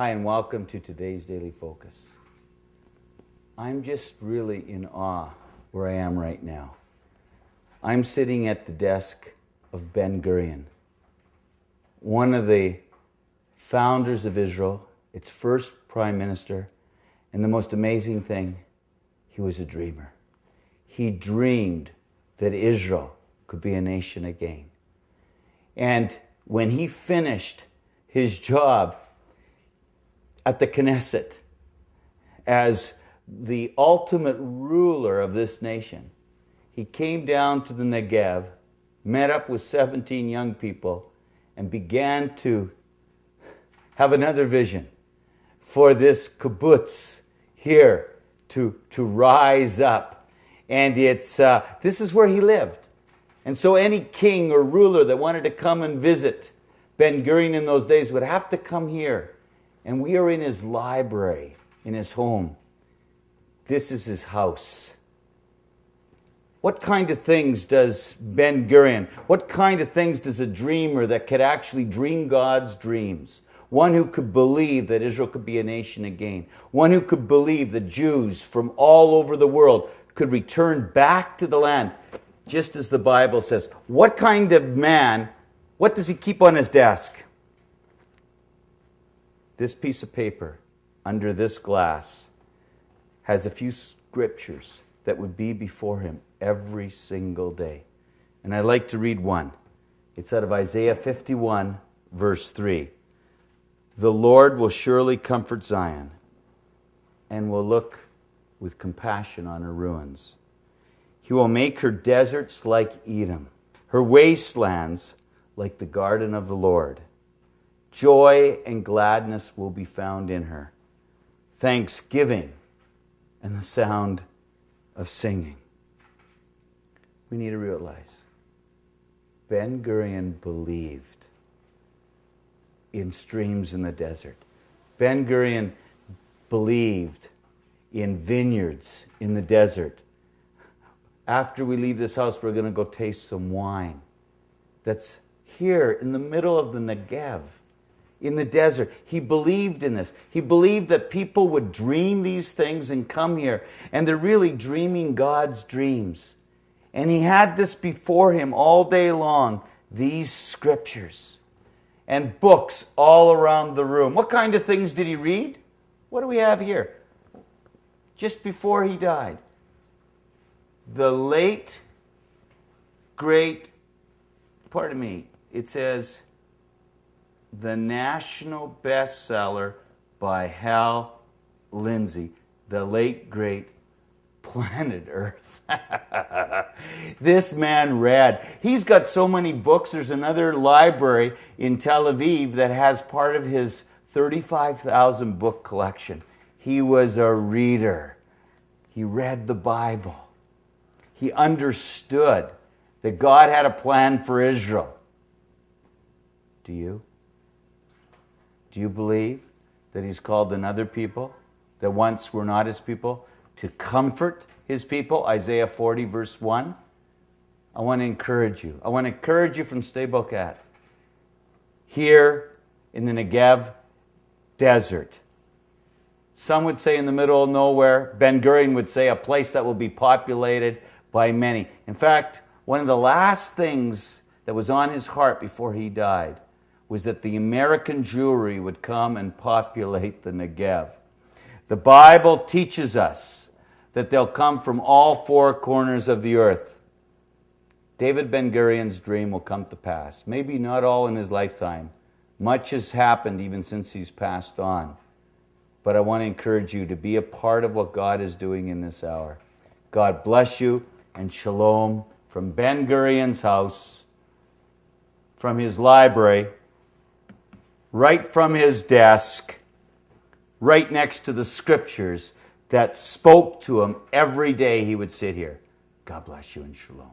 Hi, and welcome to today's Daily Focus. I'm just really in awe where I am right now. I'm sitting at the desk of Ben Gurion, one of the founders of Israel, its first prime minister, and the most amazing thing, he was a dreamer. He dreamed that Israel could be a nation again. And when he finished his job at the Knesset as the ultimate ruler of this nation, he came down to the Negev, met up with 17 young people, and began to have another vision for this kibbutz here to rise up. And this is where he lived. And so any king or ruler that wanted to come and visit Ben Gurion in those days would have to come here. And we are in his library, in his home. This is his house. What kind of things does Ben Gurion, what kind of things does a dreamer that could actually dream God's dreams, one who could believe that Israel could be a nation again, one who could believe that Jews from all over the world could return back to the land, just as the Bible says. What kind of man, what does he keep on his desk? This piece of paper under this glass has a few scriptures that would be before him every single day. And I'd like to read one. It's out of Isaiah 51, verse 3. The Lord will surely comfort Zion and will look with compassion on her ruins. He will make her deserts like Edom, her wastelands like the garden of the Lord. Joy and gladness will be found in her, thanksgiving and the sound of singing. We need to realize Ben Gurion believed in streams in the desert. Ben Gurion believed in vineyards in the desert. After we leave this house, we're going to go taste some wine that's here in the middle of the Negev, in the desert. He believed in this. He believed that people would dream these things and come here, and they're really dreaming God's dreams. And he had this before him all day long, these scriptures and books all around the room. What kind of things did he read? What do we have here? Just before he died, the late, great, it says, the national bestseller by Hal Lindsey, the late, great Planet Earth. This man read. He's got so many books. There's another library in Tel Aviv that has part of his 35,000 book collection. He was a reader. He read the Bible. He understood that God had a plan for Israel. Do you? Do you believe that he's called another people that once were not his people to comfort his people? Isaiah 40, verse 1. I want to encourage you. I want to encourage you from Sde Boker, here in the Negev desert. Some would say in the middle of nowhere. Ben Gurion would say a place that will be populated by many. In fact, one of the last things that was on his heart before he died was that the American Jewry would come and populate the Negev. The Bible teaches us that they'll come from all four corners of the earth. David Ben Gurion's dream will come to pass. Maybe not all in his lifetime. Much has happened even since he's passed on. But I want to encourage you to be a part of what God is doing in this hour. God bless you, and shalom from Ben Gurion's house, from his library, right from his desk, right next to the scriptures that spoke to him every day he would sit here. God bless you and shalom.